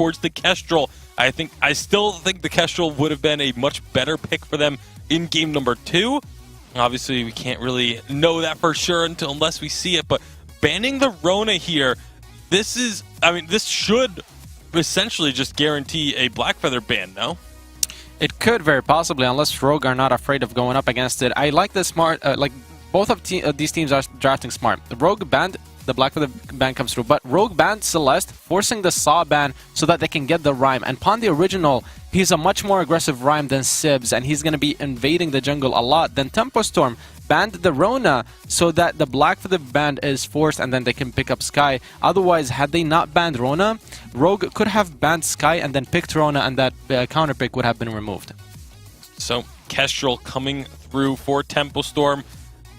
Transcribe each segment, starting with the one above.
towards the Kestrel. I still think the Kestrel would have been a much better pick for them in game number 2. Obviously, we can't really know that for sure unless we see it, but banning the Rona here, this should essentially just guarantee a Blackfeather ban, no? It could very possibly, unless Rogue are not afraid of going up against it. I like the smart, both of these teams are drafting smart. The Rogue banned, the Blackfeather ban comes through, but Rogue banned Celeste, forcing the Saw ban so that they can get the Rhyme. And Pon the original, he's a much more aggressive Rhyme than Sibs, and he's going to be invading the jungle a lot. Then Tempo Storm banned the Rona so that the Blackfeather ban is forced and then they can pick up Sky. Otherwise, had they not banned Rona, Rogue could have banned Sky and then picked Rona, and that counter pick would have been removed. So Kestrel coming through for Tempo Storm.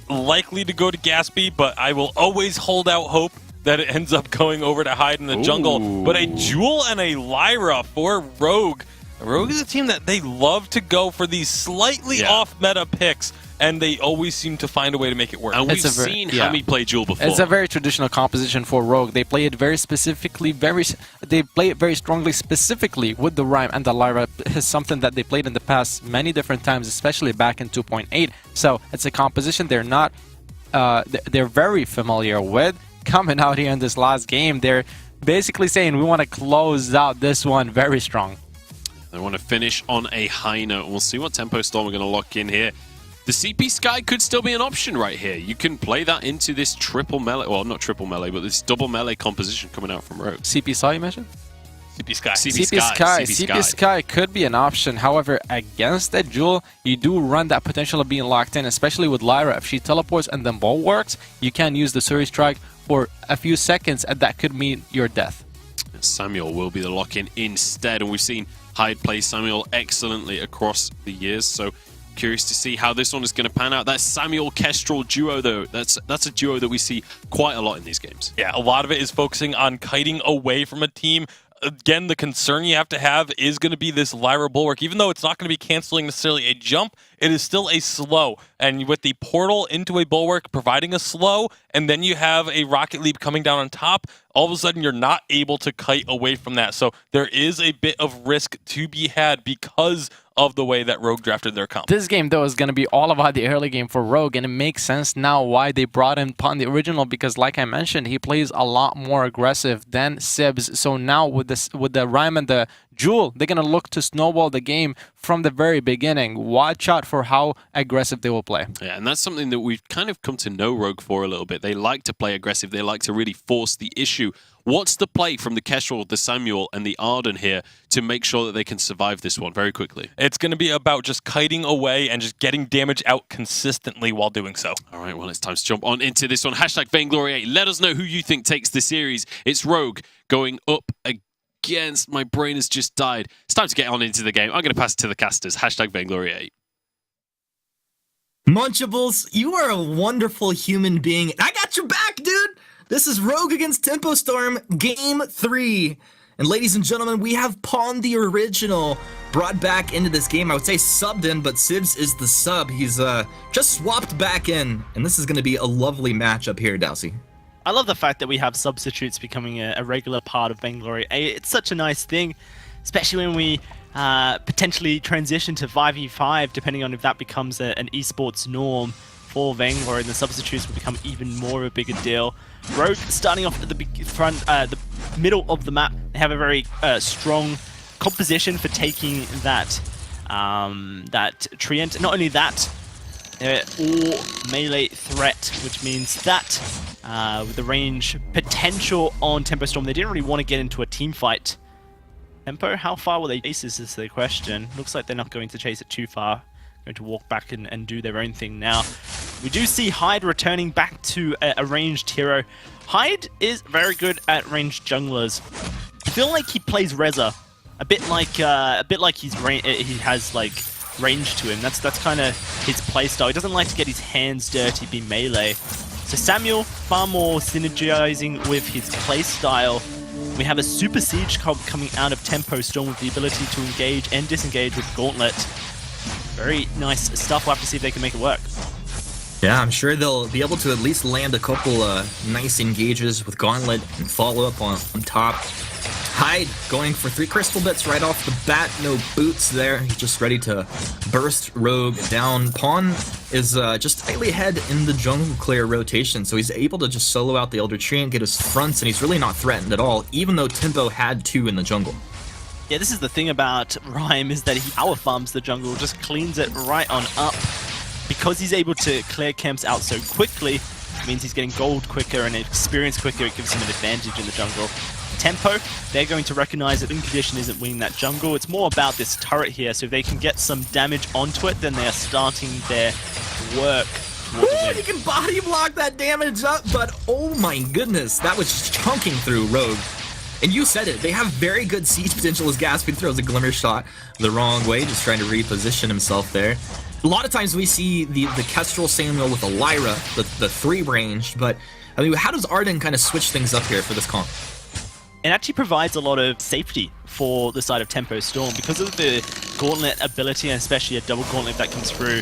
Likely to go to Gatsby, but I will always hold out hope that it ends up going over to hide in the jungle. But a Jewel and a Lyra for Rogue. Rogue is a team that they love to go for these slightly off-meta picks, and they always seem to find a way to make it work. And we've seen Hammy play Jewel before. It's a very traditional composition for Rogue. They play it very specifically, they play it very strongly specifically with the Rhyme, and the Lyra is something that they played in the past many different times, especially back in 2.8. So it's a composition they're not, they're very familiar with. Coming out here in this last game, they're basically saying we want to close out this one very strong. They want to finish on a high note. We'll see what Tempo Storm are going to lock in here. The CP Sky could still be an option right here. You can play that into this triple melee, well, not triple melee, but this double melee composition coming out from Rogue. CP Saw, you mentioned? CP Sky. CP Sky could be an option. However, against that Jewel, you do run that potential of being locked in, especially with Lyra. If she teleports and then bulwarks, you can use the Suri Strike for a few seconds, and that could mean your death. Samuel will be the lock-in instead, and we've seen Hyde play Samuel excellently across the years, so curious to see how this one is going to pan out. That Samuel-Kestrel duo, though, that's a duo that we see quite a lot in these games. Yeah, a lot of it is focusing on kiting away from a team. Again, the concern you have to have is going to be this Lyra Bulwark. Even though it's not going to be canceling necessarily a jump, it is still a slow. And with the portal into a Bulwark providing a slow, and then you have a Rocket Leap coming down on top, all of a sudden you're not able to kite away from that. So there is a bit of risk to be had because of the way that Rogue drafted their comp. This game, though, is going to be all about the early game for Rogue, and it makes sense now why they brought in Pon the original, because like I mentioned, he plays a lot more aggressive than Sibs. So now with the Rhyme and the Jewel, they're going to look to snowball the game from the very beginning. Watch out for how aggressive they will play. Yeah, and that's something that we've kind of come to know Rogue for a little bit. They like to play aggressive. They like to really force the issue. What's the play from the Kestrel, the Samuel, and the Arden here to make sure that they can survive this one very quickly? It's going to be about just kiting away and just getting damage out consistently while doing so. All right, well, it's time to jump on into this one. Hashtag Vainglory 8. Let us know who you think takes the series. It's Rogue going up against... My brain has just died. It's time to get on into the game. I'm going to pass it to the casters. Hashtag Vainglory 8. Munchables, you are a wonderful human being. I got your back, dude! This is Rogue against Tempo Storm, Game 3. And ladies and gentlemen, we have Pon the original brought back into this game. I would say subbed in, but Sibs is the sub. He's just swapped back in. And this is going to be a lovely matchup here, Dowsey. I love the fact that we have substitutes becoming a regular part of Vainglory. It's such a nice thing, especially when we potentially transition to 5v5, depending on if that becomes an esports norm for Vainglory, and the substitutes will become even more of a bigger deal. Rogue starting off at the front, the middle of the map. They have a very strong composition for taking that treant. Not only that, they're all melee threat, which means that with the range potential on Tempo Storm, they didn't really want to get into a team fight. Tempo, how far will they chase this is the question. Looks like they're not going to chase it too far. Going to walk back and do their own thing now. We do see Hyde returning back to a ranged hero. Hyde is very good at ranged junglers. I feel like he plays Reza a bit like he has like range to him. That's kind of his playstyle. He doesn't like to get his hands dirty, be melee. So Samuel far more synergizing with his playstyle. We have a Super Siege coming out of Tempo Storm with the ability to engage and disengage with Gauntlet. Very nice stuff. We'll have to see if they can make it work. Yeah, I'm sure they'll be able to at least land a couple nice engages with Gauntlet and follow up on top. Hyde going for 3 crystal bits right off the bat, no boots there. He's just ready to burst Rogue down. Pawn is just slightly ahead in the jungle clear rotation, so he's able to just solo out the Elder Tree and get his fronts, and he's really not threatened at all, even though Tempo had 2 in the jungle. Yeah, this is the thing about Rhyme, is that he power farms the jungle, just cleans it right on up. Because he's able to clear camps out so quickly, it means he's getting gold quicker and experience quicker. It gives him an advantage in the jungle. Tempo, they're going to recognize that Inquisition isn't winning that jungle. It's more about this turret here, so if they can get some damage onto it, then they are starting their work towards the win. He can body block that damage up, but oh my goodness, that was just chunking through Rogue. And you said it, they have very good siege potential as Gaspy throws a Glimmer Shot the wrong way, just trying to reposition himself there. A lot of times we see the Kestrel Samuel with a Lyra, the 3 range, but I mean, how does Arden kind of switch things up here for this comp? It actually provides a lot of safety for the side of Tempo Storm because of the Gauntlet ability, and especially a double Gauntlet that comes through.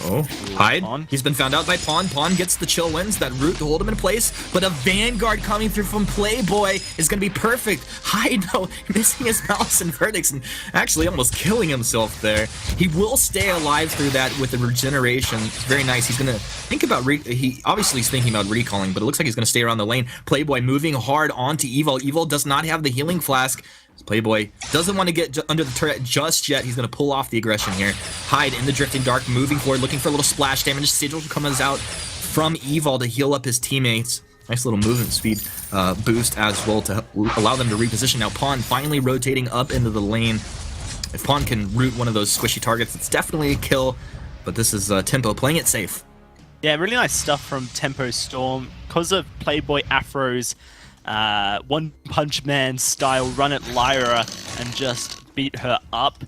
Oh, Hyde. Pawn. He's been found out by Pawn. Pawn gets the chill wins, that root to hold him in place, but a Vanguard coming through from Playboy is going to be perfect. Hyde, though, missing his mouse and verdicts and actually almost killing himself there. He will stay alive through that with the regeneration. It's very nice. He's going to think about, he obviously is thinking about recalling, but it looks like he's going to stay around the lane. Playboy moving hard onto Evil. Evil does not have the healing flask. Playboy doesn't want to get under the turret just yet. He's going to pull off the aggression here. Hyde in the Drifting Dark, moving forward, looking for a little splash damage. Sigil comes out from Evil to heal up his teammates. Nice little movement speed boost as well to allow them to reposition. Now Pawn finally rotating up into the lane. If Pawn can root one of those squishy targets, it's definitely a kill. But this is Tempo playing it safe. Yeah, really nice stuff from Tempo Storm. Because of Playboy Afro's One Punch Man style run at Lyra and just beat her up,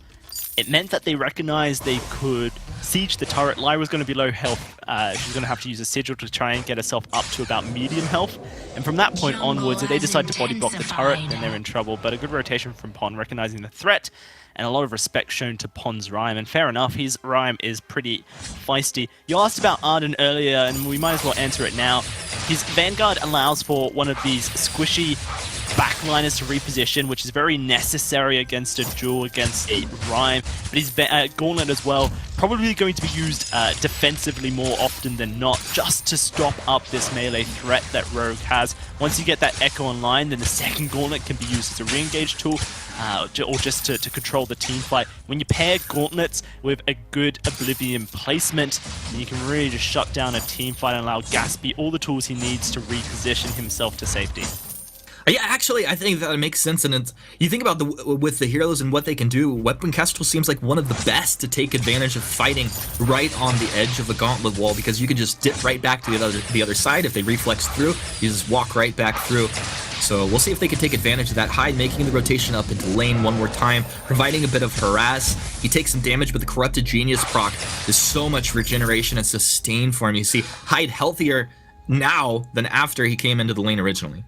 it meant that they recognized they could siege the turret. Lyra was going to be low health. She's going to have to use a sigil to try and get herself up to about medium health. And from that point onwards, if they decide to body block the turret, then they're in trouble. But a good rotation from Pon, recognizing the threat, and a lot of respect shown to Pon's Rhyme. And fair enough, his Rhyme is pretty feisty. You asked about Arden earlier, and we might as well answer it now. His Vanguard allows for one of these squishy backliners to reposition, which is very necessary against a duel against a Rhyme. But his Gauntlet as well, probably going to be used defensively more often than not, just to stop up this melee threat that Rogue has. Once you get that Echo online, then the second Gauntlet can be used as a re-engage tool, or just to control the team fight. When you pair Gauntlets with a good Oblivion placement, then you can really just shut down a team fight and allow Gaspy all the tools he needs to reposition himself to safety. Yeah, actually, I think that makes sense, and it's, you think about with the heroes and what they can do. Weapon Kestrel seems like one of the best to take advantage of fighting right on the edge of the gauntlet wall, because you can just dip right back to the other side. If they reflex through, you just walk right back through. So we'll see if they can take advantage of that. Hyde making the rotation up into lane one more time, providing a bit of harass. He takes some damage, but the Corrupted Genius proc is so much regeneration and sustain for him. You see Hyde healthier now than after he came into the lane originally.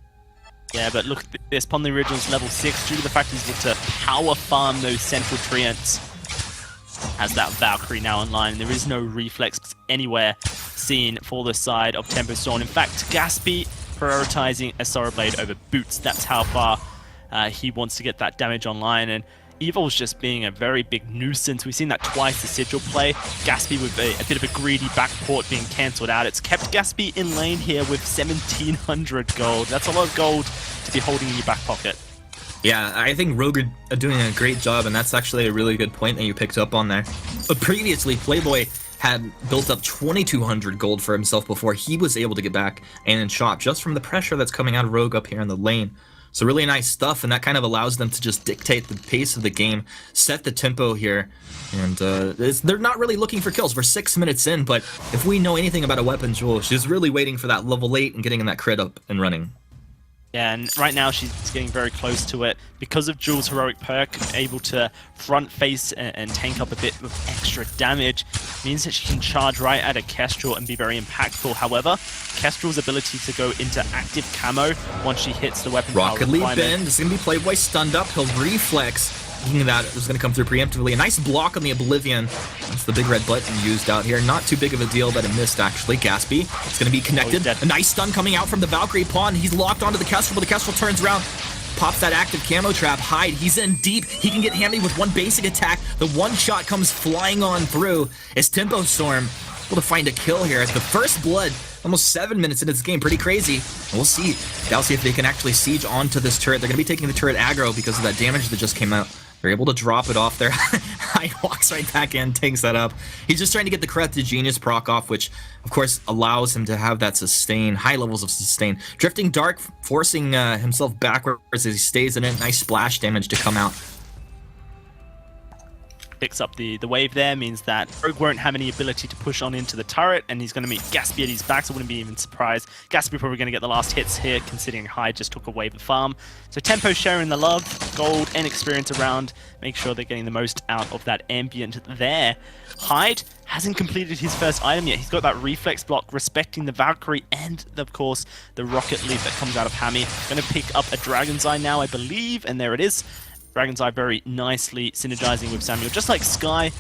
Yeah, but look at this. Pon the Original's level 6 due to the fact he's able to power farm those central treants. Has that Valkyrie now online. There is no reflex anywhere seen for the side of Tempo Storm. In fact, Gaspy prioritizing a Sorrow Blade over boots. That's how far he wants to get that damage online. And Evil's just being a very big nuisance. We've seen that twice, the Sigil play. Gaspy with a bit of a greedy backport being cancelled out. It's kept Gaspy in lane here with 1,700 gold. That's a lot of gold to be holding in your back pocket. Yeah, I think Rogue are doing a great job, and that's actually a really good point that you picked up on there. But previously, Playboy had built up 2,200 gold for himself before he was able to get back and shop, just from the pressure that's coming out of Rogue up here in the lane. So really nice stuff, and that kind of allows them to just dictate the pace of the game, set the tempo here, and they're not really looking for kills. We're 6 minutes in, but if we know anything about a weapon Jewel, she's really waiting for that level 8 and getting in that crit up and running. Yeah, and right now she's getting very close to it. Because of Jules' heroic perk, able to front face and tank up a bit of extra damage, means that she can charge right at a Kestrel and be very impactful. However, Kestrel's ability to go into active camo once she hits the weapon Rocket Leap requirement. in, this is going to be Playboy stunned up, he'll reflex, thinking that it was going to come through preemptively. A nice block on the Oblivion. That's the big red button used out here. Not too big of a deal that it missed, actually. Gaspy, it's going to be connected. A nice stun coming out from the Valkyrie pawn. He's locked onto the Kestrel, but the Kestrel turns around. Pops that active camo trap. Hyde, he's in deep. He can get Hammy with one basic attack. The one shot comes flying on through. It's Tempo Storm able to find a kill here. At the first blood, almost 7 minutes into this game. Pretty crazy. We'll see. I'll see if they can actually siege onto this turret. They're going to be taking the turret aggro because of that damage that just came out. They're able to drop it off there. Hyde walks right back in, takes that up. He's just trying to get the Corrupted Genius proc off, which, of course, allows him to have that sustain, high levels of sustain. Drifting Dark, forcing himself backwards as he stays in it. Nice splash damage to come out. Picks up the wave there, means that Rogue won't have any ability to push on into the turret, and he's going to meet Gaspy at his back, so I wouldn't be even surprised. Gaspy probably going to get the last hits here, considering Hyde just took a wave of farm. So Tempo sharing the love, gold and experience around, make sure they're getting the most out of that ambient there. Hyde hasn't completed his first item yet. He's got that reflex block, respecting the Valkyrie and, of course, the rocket leap that comes out of Hammy. Going to pick up a Dragon's Eye now, I believe, and there it is. Dragon's Eye very nicely synergizing with Samuel. Just like Sky,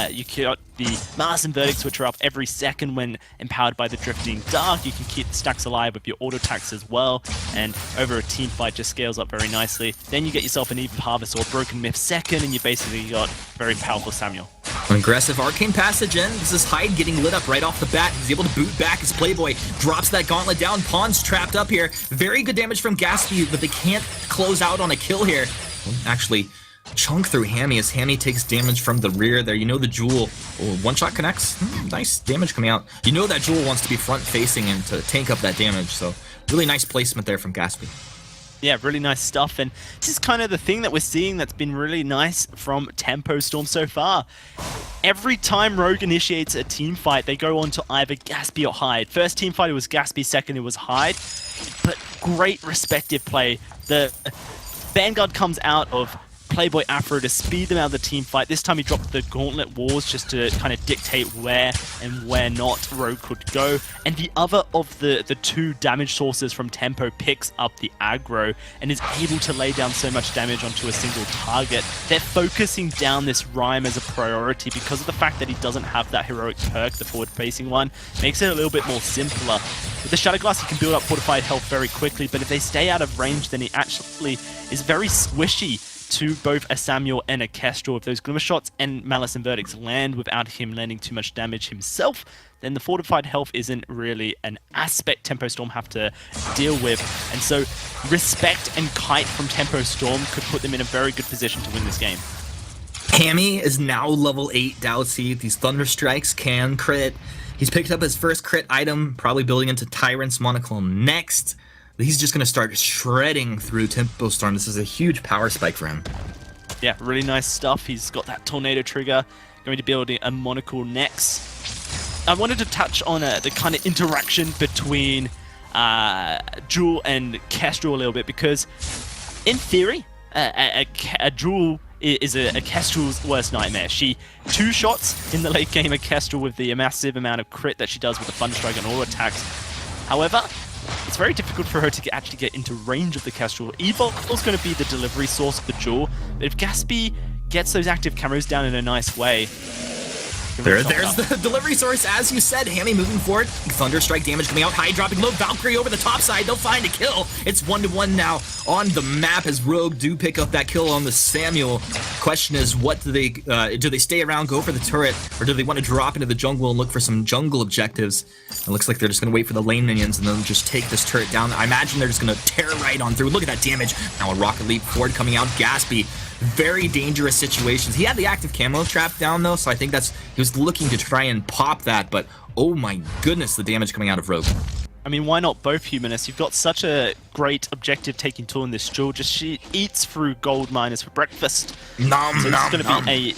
you got the Malice and Verdicts, which are up every second when empowered by the Drifting Dark. You can keep the stacks alive with your auto attacks as well, and over a team fight just scales up very nicely. Then you get yourself an Eve of Harvest or Broken Myth second, and you basically got very powerful Samuel. An aggressive Arcane Passage in. This is Hyde getting lit up right off the bat. He's able to boot back his Playboy. Drops that gauntlet down. Pawn's trapped up here. Very good damage from Gaspy, but they can't close out on a kill here. Actually, chunk through Hammy as Hammy takes damage from the rear there. You know the Jewel. Oh, one shot connects. Nice damage coming out. You know that Jewel wants to be front facing and to tank up that damage. So really nice placement there from Gaspy. Yeah, really nice stuff, and this is kind of the thing that we're seeing that's been really nice from Tempo Storm so far. Every time Rogue initiates a team fight, they go on to either Gaspy or Hyde. First team fight, it was Gaspy, second it was Hyde, but great respective play. The Vanguard comes out of Playboy Afro to speed them out of the team fight. This time he dropped the Gauntlet Walls just to kind of dictate where and where not Rogue could go. And the other of the two damage sources from Tempo picks up the aggro and is able to lay down so much damage onto a single target. They're focusing down this Rhyme as a priority because of the fact that he doesn't have that heroic perk, the forward-facing one. Makes it a little bit more simpler. With the Shadow Glass, he can build up fortified health very quickly, but if they stay out of range, then he actually is very squishy to both a Samuel and a Kestrel. If those Glimmer Shots and Malice and Verdicts land without him landing too much damage himself, then the fortified health isn't really an aspect Tempo Storm have to deal with. And so respect and kite from Tempo Storm could put them in a very good position to win this game. Hammy is now level 8 Dalsy. These Thunder Strikes can crit. He's picked up his first crit item, probably building into Tyrant's Monoclone next. He's just going to start shredding through Tempo Storm. This is a huge power spike for him. Yeah, really nice stuff. He's got that Tornado trigger, going to build a Monocle next. I wanted to touch on the kind of interaction between Jewel and Kestrel a little bit, because in theory, a Jewel is a Kestrel's worst nightmare. She two shots in the late game a Kestrel with the massive amount of crit that she does with the Thunderstrike and auto attacks. However, it's very difficult for her to actually get into range of the Kestrel. Evil is going to be the delivery source of the Jewel, but if Gaspy gets those active camos down in a nice way... There's the delivery source, as you said. Hammy moving forward. Thunderstrike damage coming out. Hyde dropping low. Valkyrie over the top side. They'll find a kill. It's 1-1 now on the map as Rogue do pick up that kill on the Samuel. Question is, what do they stay around, go for the turret, or do they want to drop into the jungle and look for some jungle objectives? It looks like they're just going to wait for the lane minions and then just take this turret down. I imagine they're just going to tear right on through. Look at that damage. Now a rocket leap forward coming out. Gaspy. Very dangerous situations. He had the active camo trap down though, so I think he was looking to try and pop that, but oh my goodness, the damage coming out of Rogue. I mean, why not both Humanists? You've got such a great objective-taking tool in this Jewel. Just she eats through gold miners for breakfast. Nom, so nom, it's going to be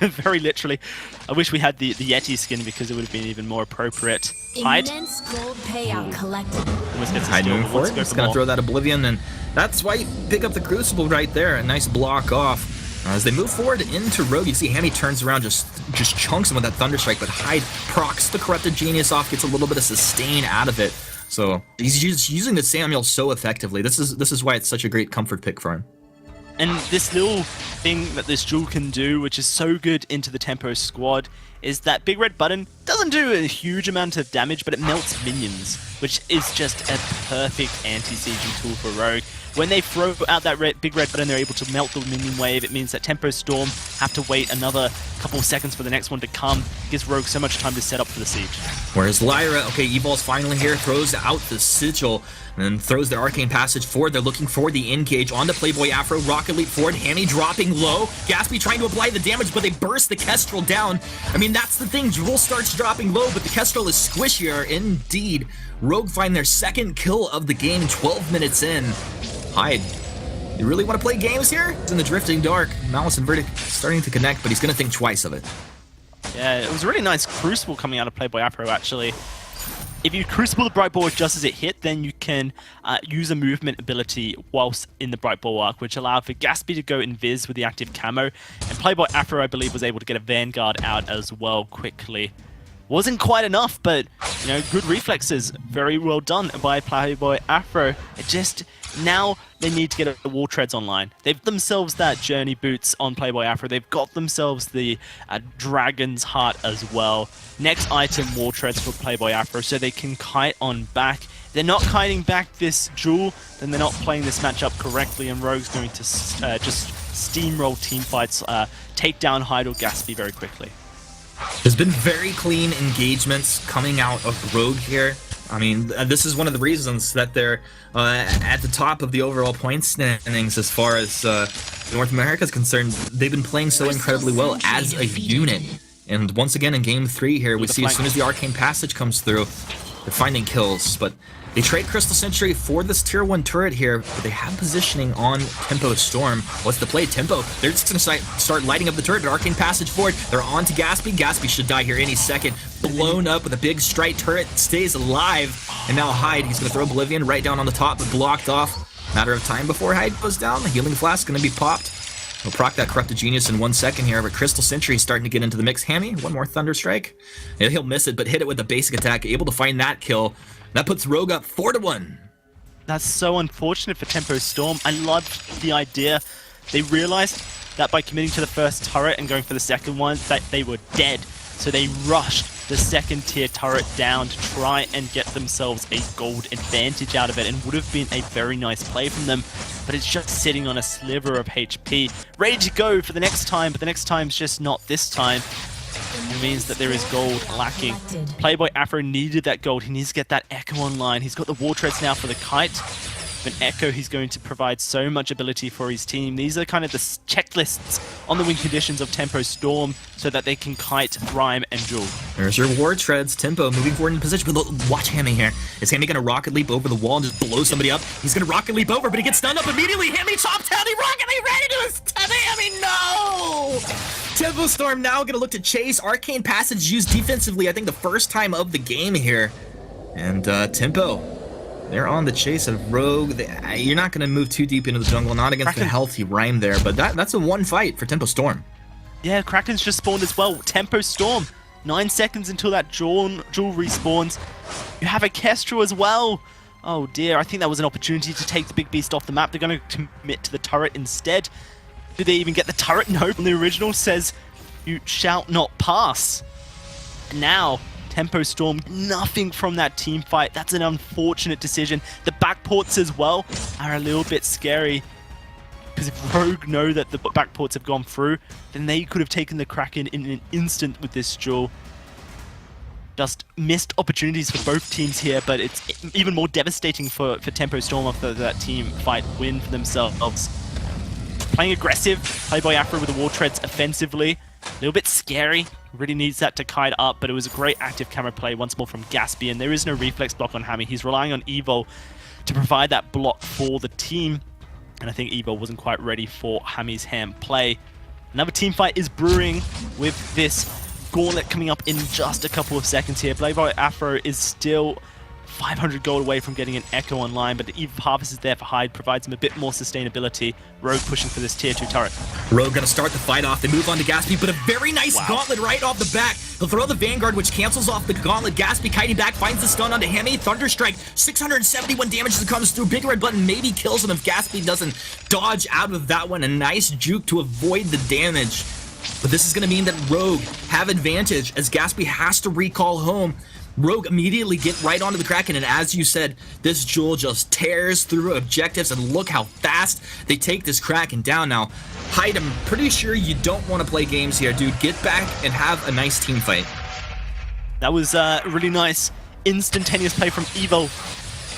a very literally. I wish we had the Yeti skin because it would have been even more appropriate. Hyde. Immense gold payout collected. Hyde moving forward. Just going to throw that Oblivion, and that's why you pick up the Crucible right there. A nice block off. As they move forward into Rogue, you see Hammy turns around, just chunks him with that Thunderstrike, but Hyde procs the Corrupted Genius off, gets a little bit of sustain out of it. So he's using the Samuel so effectively. This is why it's such a great comfort pick for him. And this little thing that this Jewel can do, which is so good into the Tempo squad, is that big red button doesn't do a huge amount of damage, but it melts minions, which is just a perfect anti-sieging tool for Rogue. When they throw out that big red button, they're able to melt the minion wave. It means that Tempo Storm have to wait another couple of seconds for the next one to come. It gives Rogue so much time to set up for the siege. Whereas Lyra, okay, Evol's finally here, throws out the Sigil, and then throws the Arcane Passage forward. They're looking for the engage on the Playboy Afro. Rocket Leap forward, Hammy dropping low. Gatsby trying to apply the damage, but they burst the Kestrel down. I mean, that's the thing. Jewel starts dropping low, but the Kestrel is squishier indeed. Rogue find their second kill of the game 12 minutes in. Hyde, you really want to play games here? It's in the Drifting Dark. Malice and Verdict starting to connect, but he's going to think twice of it. Yeah, it was a really nice Crucible coming out of Playboy Afro, actually. If you Crucible the Bright Bulwark just as it hit, then you can use a movement ability whilst in the Bright Bulwark, which allowed for Gatsby to go invis with the active camo. And Playboy Afro, I believe, was able to get a Vanguard out as well quickly. Wasn't quite enough, but, you know, good reflexes. Very well done by Playboy Afro. It just, now they need to get the War Treads online. They've themselves that Journey Boots on Playboy Afro. They've got themselves the Dragon's Heart as well. Next item, War Treads for Playboy Afro, so they can kite on back. They're not kiting back this Jewel, then they're not playing this matchup correctly, and Rogue's going to just steamroll teamfights, take down Hyde or Gatsby very quickly. There's been very clean engagements coming out of Rogue here. I mean, this is one of the reasons that they're at the top of the overall point standings as far as North America is concerned. They've been playing so incredibly well as a unit. And once again in Game 3 here, we see as soon as the Arcane Passage comes through, they're finding kills. But they trade Crystal Sentry for this Tier 1 turret here, but they have positioning on Tempo Storm. What's the play? Tempo, they're just going to start lighting up the turret, but Arcane Passage forward. They're on to Gatsby. Gatsby should die here any second. Blown up with a big strike turret, stays alive. And now Hyde, he's going to throw Oblivion right down on the top, but blocked off. Matter of time before Hyde goes down. The Healing Flask going to be popped. He'll proc that Corrupted Genius in 1 second here, but Crystal Sentry is starting to get into the mix. Hammy, one more Thunder Strike. Yeah, he'll miss it, but hit it with a basic attack, able to find that kill. That puts Rogue up 4-1. That's so unfortunate for Tempo Storm. I loved the idea. They realized that by committing to the first turret and going for the second one, that they were dead. So they rushed the second tier turret down to try and get themselves a gold advantage out of it, and would have been a very nice play from them. But it's just sitting on a sliver of HP, ready to go for the next time, but the next time's just not this time. It means that there is gold lacking. Playboy Afro needed that gold. He needs to get that Echo online. He's got the War Treads now for the kite. With an Echo, he's going to provide so much ability for his team. These are kind of the checklists on the win conditions of Tempo Storm so that they can kite, Rhyme, and Jewel. There's your War Treads. Tempo moving forward in position. But watch Hammy here. Is Hammy going to Rocket Leap over the wall and just blow somebody up? He's going to Rocket Leap over, but he gets stunned up immediately. Hammy chopped down. He Rocket Leap right into his Hammy. No! Tempo Storm now going to look to chase. Arcane Passage used defensively, I think, the first time of the game here. And Tempo, they're on the chase of Rogue. You're not going to move too deep into the jungle, not against the healthy Rhyme there, but that's a one fight for Tempo Storm. Yeah, Kraken's just spawned as well. Tempo Storm, 9 seconds until that Jewel respawns. You have a Kestrel as well. Oh dear, I think that was an opportunity to take the big beast off the map. They're going to commit to the turret instead. Did they even get the turret? No, from the original says, you shall not pass. Now, Tempo Storm, nothing from that team fight. That's an unfortunate decision. The backports as well are a little bit scary, because if Rogue know that the backports have gone through, then they could have taken the Kraken in an instant with this Jewel. Just missed opportunities for both teams here, but it's even more devastating for Tempo Storm after that team fight win for themselves. Playing aggressive, Playboy Afro with the War Treads offensively. A little bit scary. Really needs that to kite up, but it was a great active camera play once more from Gatsby, and there is no reflex block on Hammy. He's relying on Evo to provide that block for the team, and I think Evo wasn't quite ready for Hammy's hand play. Another team fight is brewing with this gauntlet coming up in just a couple of seconds here. Playboy Afro is still 500 gold away from getting an Echo online, but the Eve of Harvest is there for Hyde, provides him a bit more sustainability. Rogue pushing for this tier 2 turret. Rogue gonna start the fight off. They move on to Gatsby, but a very nice gauntlet right off the back. He'll throw the Vanguard, which cancels off the gauntlet. Gatsby kiting back, finds the stun onto Hemi. Thunderstrike, 671 damage as it comes through. Big red button maybe kills him if Gatsby doesn't dodge out of that one. A nice juke to avoid the damage. But this is gonna mean that Rogue have advantage as Gatsby has to recall home. Rogue immediately get right onto the Kraken, and as you said, this Jewel just tears through objectives, and look how fast they take this Kraken down now. Hyde, I'm pretty sure you don't want to play games here, dude. Get back and have a nice team fight. That was a really nice instantaneous play from Evo,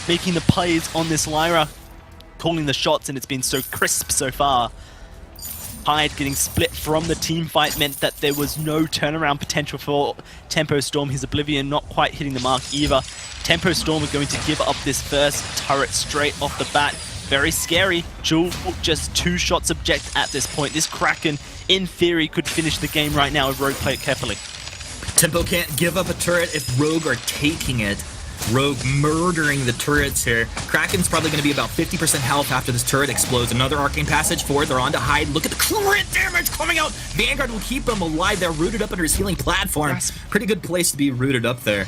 making the plays on this Lyra, calling the shots, and it's been so crisp so far. Hyde getting split from the team fight meant that there was no turnaround potential for Tempo Storm. His Oblivion not quite hitting the mark either. Tempo Storm are going to give up this first turret straight off the bat. Very scary. Jewel just 2 shots object at this point. This Kraken, in theory, could finish the game right now if Rogue play it carefully. Tempo can't give up a turret if Rogue are taking it. Rogue murdering the turrets here. Kraken's probably going to be about 50% health after this turret explodes. Another Arcane Passage forward. They're on to Hyde. Look at the crit damage coming out. Vanguard will keep him alive. They're rooted up under his healing platform. Pretty good place to be rooted up there.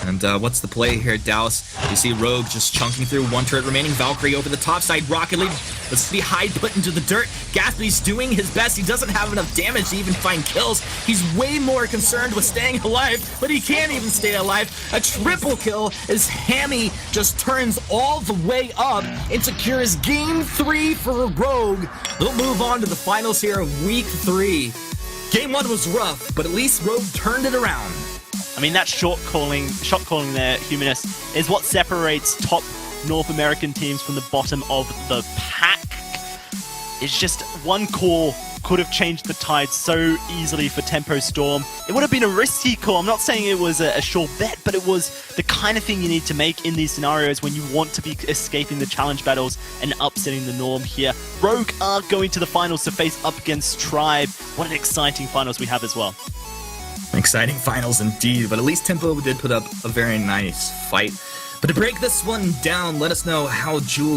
And what's the play here, Dallas? You see Rogue just chunking through, 1 turret remaining. Valkyrie over the top side. Rocket League. Let's see Hyde put into the dirt. Gatsby's doing his best. He doesn't have enough damage to even find kills. He's way more concerned with staying alive, but he can't even stay alive. A triple kill as Hammy just turns all the way up and secures Game 3 for Rogue. They'll move on to the finals here of Week 3. Game 1 was rough, but at least Rogue turned it around. I mean, that shot calling there, Humanist, is what separates top North American teams from the bottom of the pack. It's just one call could have changed the tide so easily for Tempo Storm. It would have been a risky call. I'm not saying it was a sure bet, but it was the kind of thing you need to make in these scenarios when you want to be escaping the challenge battles and upsetting the norm here. Rogue are going to the finals to face up against Tribe. What an exciting finals we have as well. Exciting finals indeed, but at least Tempo did put up a very nice fight. But to break this one down, let us know how Jewel